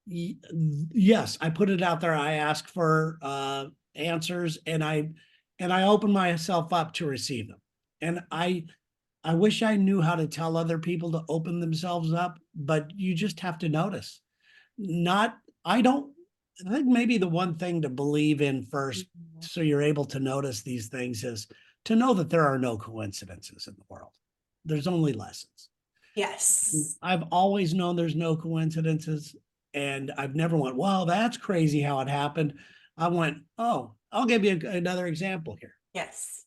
yes, I put it out there. I ask for answers, and I open myself up to receive them. And I wish I knew how to tell other people to open themselves up, but you just have to notice. Not, I don't, I think maybe the one thing to believe in first, so you're able to notice these things, is to know that there are no coincidences in the world. There's only lessons. yes, I've always known there's no coincidences, and I've never went, well, that's crazy how it happened. I went, oh, I'll give you another example here. yes.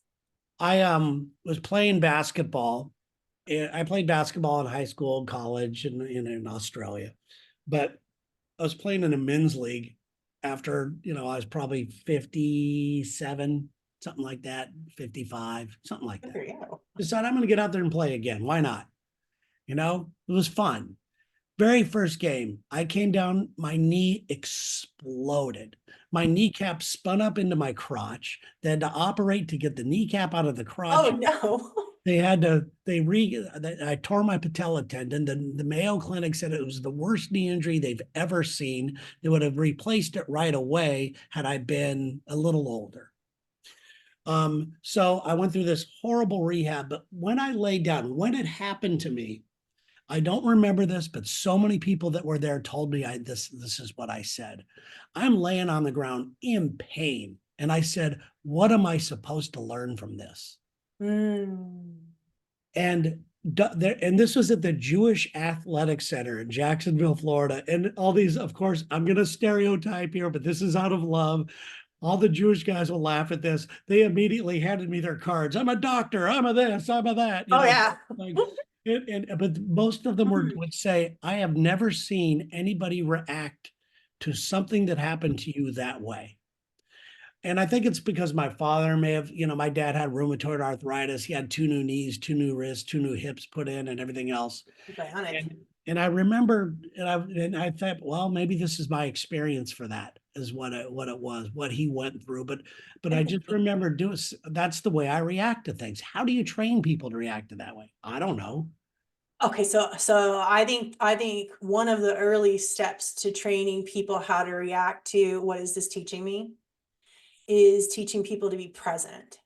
I was playing basketball. I played basketball in high school, college, and in Australia. But I was playing in a men's league after, I was probably 57, something like that, 55, something like Good that. for you. Decided I'm going to get out there and play again. Why not? It was fun. Very first game, I came down, my knee exploded. My kneecap spun up into my crotch. They had to operate to get the kneecap out of the Oh, crotch. no. I tore my patella tendon. The Mayo Clinic said it was the worst knee injury they've ever seen. They would have replaced it right away had I been a little older. So I went through this horrible rehab, but when I laid down, when it happened to me, I don't remember this, but so many people that were there told me this is what I said. I'm laying on the ground in pain. And I said, what am I supposed to learn from this? Mm. And and this was at the Jewish Athletic Center in Jacksonville, Florida. And all these, of course, I'm going to stereotype here, but this is out of love. All the Jewish guys will laugh at this. They immediately handed me their cards. I'm a doctor. I'm a this. I'm a that. Oh, yeah. Like, but most of them Mm. would say, I have never seen anybody react to something that happened to you that way. And I think it's because my father may have, my dad had rheumatoid arthritis. He had 2 new knees, 2 new wrists, 2 new hips put in, and everything else. Bionic. And I remember, and I thought, well, maybe this is my experience for that, is what it was, what he went through. But I just remember that's the way I react to things. How do you train people to react to that way? I don't know. Okay, so I think one of the early steps to training people how to react to what is this teaching me is teaching people to be present.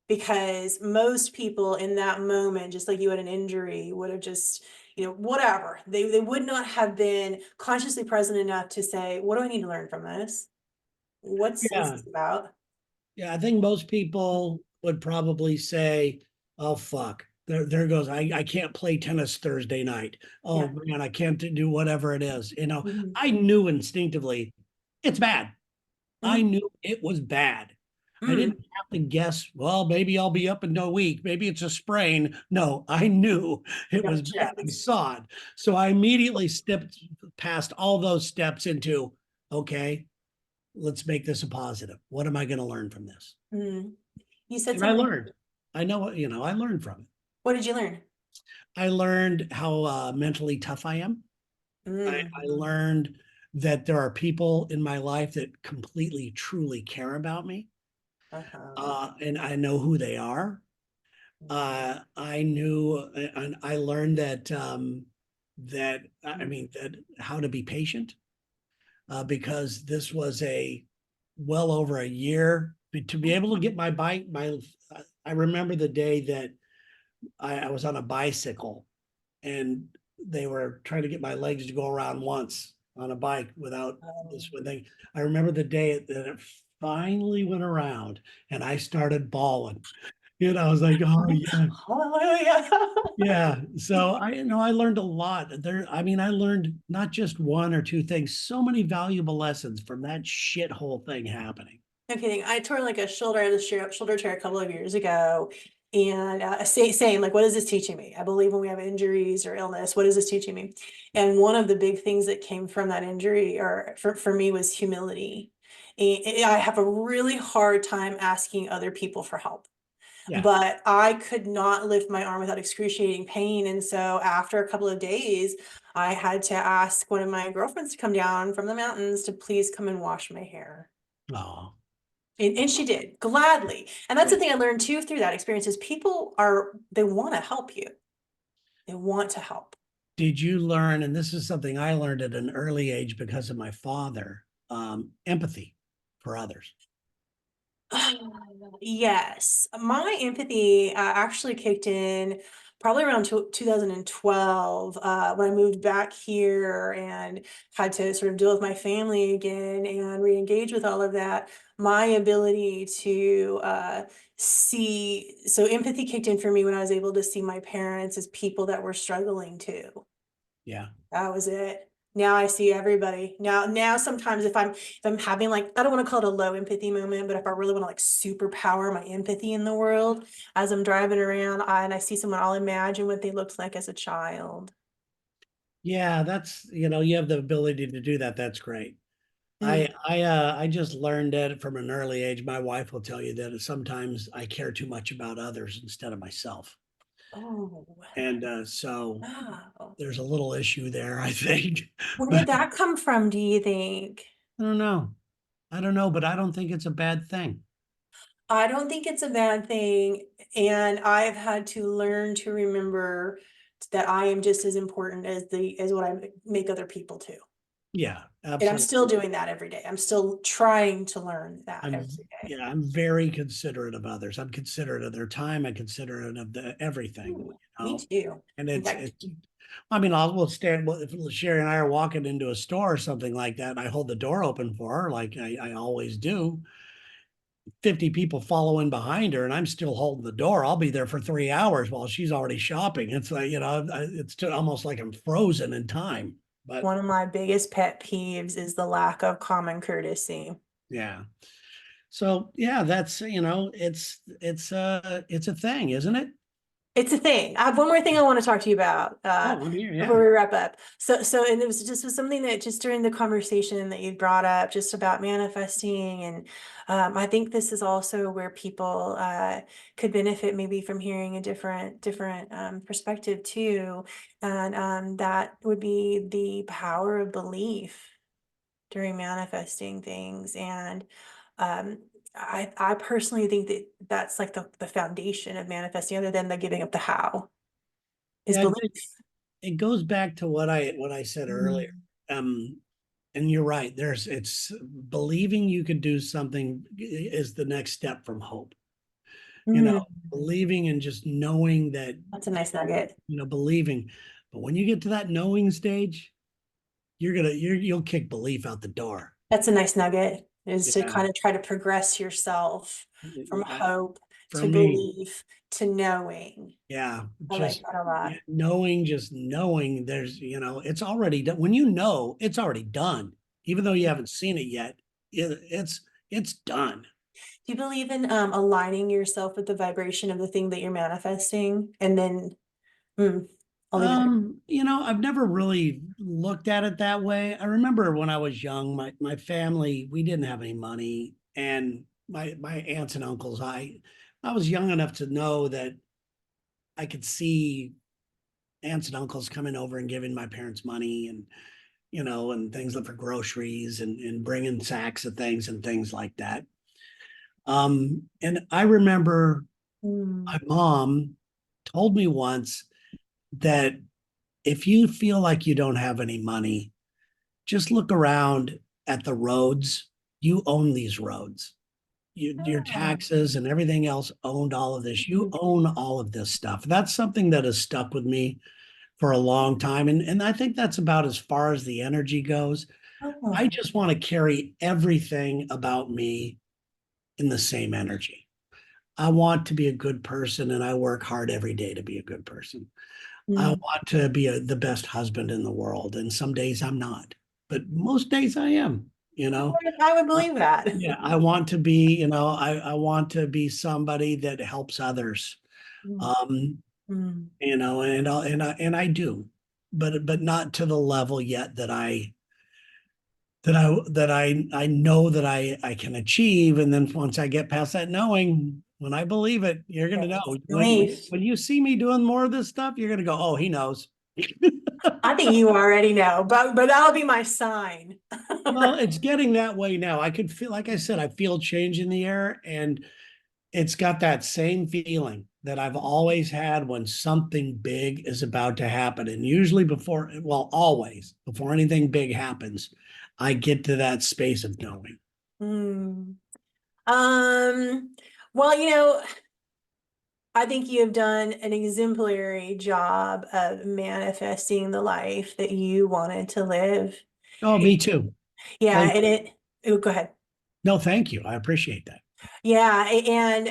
Because most people in that moment, just like you had an injury, would have just, whatever. They would not have been consciously present enough to say, what do I need to learn from this? What's Yeah. this about? Yeah, I think most people would probably say, "Oh fuck, there goes. I can't play tennis Thursday night. Oh Yeah. man, I can't do whatever it is." Mhm. I knew instinctively it's bad. I Mhm. knew it was bad. I didn't Mm. have to guess, well, maybe I'll be up in a week. Maybe it's a sprain. No, I knew it was bad. Gotcha. I saw it. So I immediately stepped past all those steps into, okay, let's make this a positive. What am I going to learn from this? Mm. You said And I something. learned. I know what, I learned from it. What did you learn? I learned how mentally tough I am. I Mm. learned that there are people in my life that completely, truly care about me. Uh-huh. And I know who they are. I knew, and I learned that I mean, that how to be patient, because this was well over a year to be able to get my bike. I remember the day that I was on a bicycle, and they were trying to get my legs to go around once on a bike without this one thing. I remember the day that it finally went around, and I started bawling. I was like, oh yeah, Hallelujah. yeah. So I learned a lot there. I mean, I learned not just one or two things, so many valuable lessons from that shithole thing happening. No kidding. I tore like a shoulder out of the shoulder tear a couple of years ago. And same, like, what is this teaching me? I believe when we have injuries or illness, what is this teaching me? And one of the big things that came from that injury, or for me, was humility. I have a really hard time asking other people for help. Yeah. but I could not lift my arm without excruciating pain. And so after a couple of days, I had to ask one of my girlfriends to come down from the mountains to please come and wash my hair. Oh, And she did gladly. And that's yeah. the thing I learned too through that experience is they want to help you. They want to help. Did you learn, and this is something I learned at an early age because of my father, empathy for others? Yes, my empathy actually kicked in probably around 2012 when I moved back here and had to sort of deal with my family again and re-engage with all of that. My ability to so empathy kicked in for me when I was able to see my parents as people that were struggling too. Yeah. That was it. Now I see everybody. Now sometimes if I'm having like, I don't want to call it a low empathy moment, but if I really want to like superpower my empathy in the world, as I'm driving around and I see someone, I'll imagine what they looked like as a child. Yeah, that's, you have the ability to do that. That's great. Mm. I just learned that from an early age. My wife will tell you that sometimes I care too much about others instead of myself. Oh, And so wow. there's a little issue there, I think. Where But did that come from, do you think? I don't know. I don't know, but I don't think it's a bad thing. I don't think it's a bad thing. And I've had to learn to remember that I am just as important as what I make other people too. Yeah, And I'm still absolutely. doing that every day. I'm still trying to learn that I'm every day. yeah, I'm very considerate of others. I'm considerate of their time. I'm considerate of the everything, Ooh, me know. too. And In fact, it's I mean, we'll stand well, if Sherry and I are walking into a store or something like that, and I hold the door open for her, like I always do. 50 people following behind her, and I'm still holding the door. I'll be there for 3 hours while she's already shopping. It's like, it's almost like I'm frozen in time. But one of my biggest pet peeves is the lack of common courtesy. yeah. So yeah, that's it's a thing, isn't it? It's a thing. I have one more thing I want to talk to you about Oh, I'm here. before Yeah. we wrap up. And it was something that just during the conversation that you brought up, just about manifesting, and I think this is also where people could benefit maybe from hearing a different perspective too, and that would be the power of belief during manifesting things. And um, I personally think that that's like the foundation of manifesting, other than the giving up the how, is Yeah, belief. it goes back to what I said earlier. Mm. Um, and you're right. It's believing you could do something is the next step from hope. You know, Mm. believing and just knowing that, That's a nice nugget. believing. But when you get to that knowing stage, you'll kick belief out the door. That's a nice nugget, is to Yeah. kind of try to progress yourself from I, hope for to me, belief to knowing. yeah, I like just that a lot. knowing, just knowing there's, it's already done. When you know, it's already done, even though you haven't seen it yet, it's done. Do you believe in aligning yourself with the vibration of the thing that you're manifesting? And then, mm, I'll leave it there. I've never really looked at it that way. I remember when I was young, my family, we didn't have any money, and my aunts and uncles, I was young enough to know that I could see aunts and uncles coming over and giving my parents money, and things like for groceries, and bringing sacks of things and things like that. And I remember my Mm. mom told me once that if you feel like you don't have any money, just look around at the roads. You own these roads. Your Ah. taxes and everything else owned all of this. You own all of this stuff. That's something that has stuck with me for a long time. And I think that's about as far as the energy goes. I Oh. just want to carry everything about me in the same energy. I want to be a good person, and I work hard every day to be a good person. I Mm. want to be the best husband in the world. And some days I'm not, but most days I am, you know. I would Uh, believe that. yeah, I want to be, I want to be somebody that helps others. Mm. Um, Mm. and I do, but not to the level yet that I know that I can achieve. And then once I get past that knowing, When I believe it, you're gonna know. Yes. When Belief. when you see me doing more of this stuff, you're gonna go, oh, he knows. I think you already know, but that'll be my sign. Well, it's getting that way now. I could feel, like I said, I feel change in the air, and it's got that same feeling that I've always had when something big is about to happen. And usually before, well, always before anything big happens, I get to that space of knowing. Hmm. Um, well, I think you have done an exemplary job of manifesting the life that you wanted to live. Oh, me too. Yeah, Thank and oh, go ahead. No, thank you. I appreciate that. Yeah, and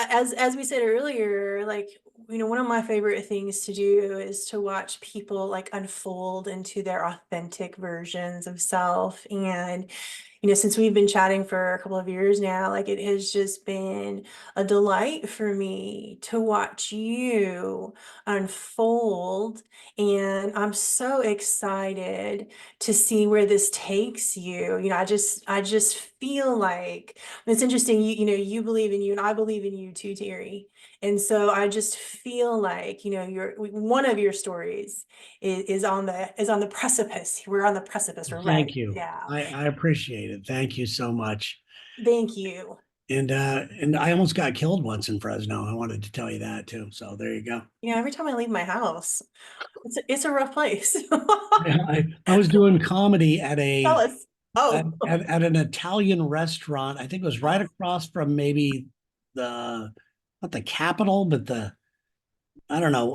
as we said earlier, like, one of my favorite things to do is to watch people like unfold into their authentic versions of self. And since we've been chatting for a couple of years now, like, it has just been a delight for me to watch you unfold. And I'm so excited to see where this takes you. I just feel like it's interesting. You believe in you, and I believe in you too, Terry. And so I just feel like, one of your stories is on the precipice. We're on the precipice. We're Thank right. you. Yeah. I appreciate it. Thank you so much. Thank you. And I almost got killed once in Fresno. I wanted to tell you that too. So there you go. Every time I leave my house, it's a rough place. Yeah, I was doing comedy at Tell a us. Oh, at an Italian restaurant. I think it was right across from maybe the not the Capitol, but the I don't know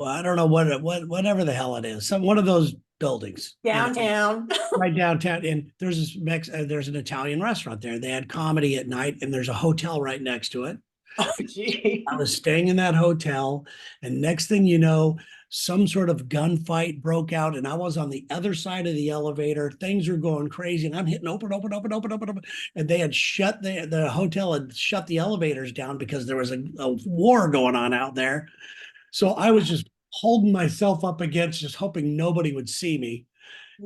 whatever the hell it is. Some one of those buildings, downtown. right downtown. And there's there's an Italian restaurant there. They had comedy at night, and there's a hotel right next to it. Oh, gee. I was staying in that hotel, and next thing you know, some sort of gunfight broke out, and I was on the other side of the elevator. Things were going crazy, and I'm hitting open, open, open, open, open, open. And they had shut the hotel had shut the elevators down because there was a war going on out there. So I was just holding myself up against, just hoping nobody would see me.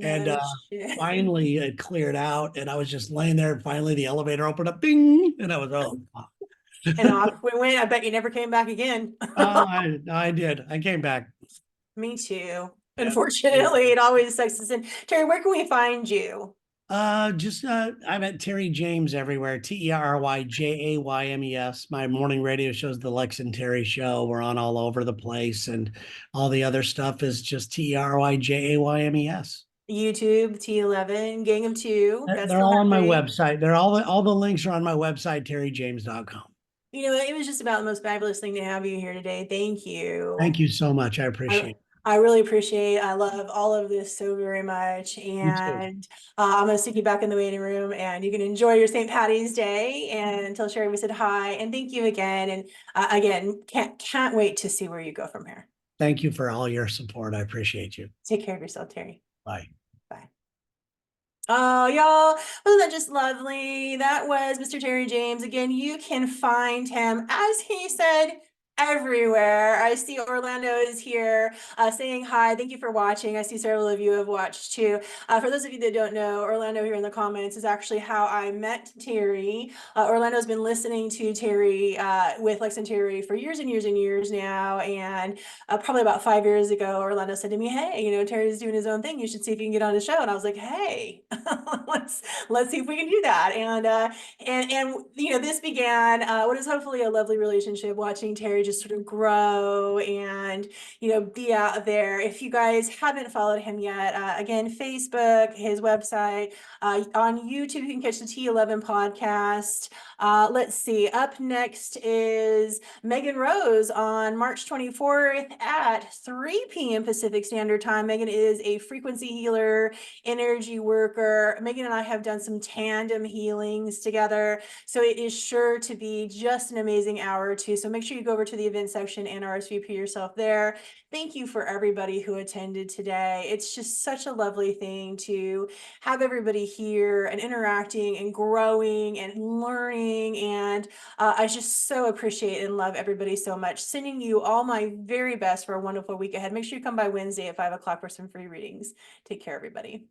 And No shit. finally, it cleared out, and I was just laying there. And finally, the elevator opened up, bing, and I was And off we went. I bet you never came back again. I did. I came back. Me too. Yeah. Unfortunately, it always sucks us in. Terry, where can we find you? Just I'm at Terry Jaymes everywhere. TerryJaymes. My morning radio show's the Lex and Terry Show. We're on all over the place, and all the other stuff is just TerryJaymes. YouTube, T11, Gang of Two. That's They're still all on my happening. website. All the links are on my website, terryjames.com. It was just about the most fabulous thing to have you here today. Thank you. Thank you so much. I I, appreciate it. I really appreciate, I love all of this so very much. You too. And I'm going to stick you back in the waiting room, and you can enjoy your St. Patty's Day. And tell Sherry we said hi and thank you again. And again, can't wait to see where you go from here. Thank you for all your support. I appreciate you. Take care of yourself, Terry. Bye. Bye. Oh, y'all, wasn't that just lovely? That was Mr. Terry Jaymes. Again, you can find him, as he said, everywhere. I see Orlando is here saying hi. Thank you for watching. I see several of you have watched too. For those of you that don't know, Orlando here in the comments is actually how I met Terry. Orlando's been listening to Terry with Lex and Terry for years and years and years now. And probably about 5 years ago, Orlando said to me, "Hey, Terry's doing his own thing. You should see if you can get on his show." And I was like, "Hey, let's see if we can do that." And this began what is hopefully a lovely relationship, watching Terry just sort of grow and be out there. If you guys haven't followed him yet, again, Facebook, his website, on YouTube, you can catch the T11 podcast. Let's see. Up next is Megan Rose on March 24th at 3 p.m. Pacific Standard Time. Megan is a frequency healer, energy worker. Megan and I have done some tandem healings together, so it is sure to be just an amazing hour or two. So make sure you go over to the event section and RSVP yourself there. Thank you for everybody who attended today. It's just such a lovely thing to have everybody here and interacting and growing and learning. And I just so appreciate and love everybody so much. Sending you all my very best for a wonderful week ahead. Make sure you come by Wednesday at 5 o'clock for some free readings. Take care, everybody.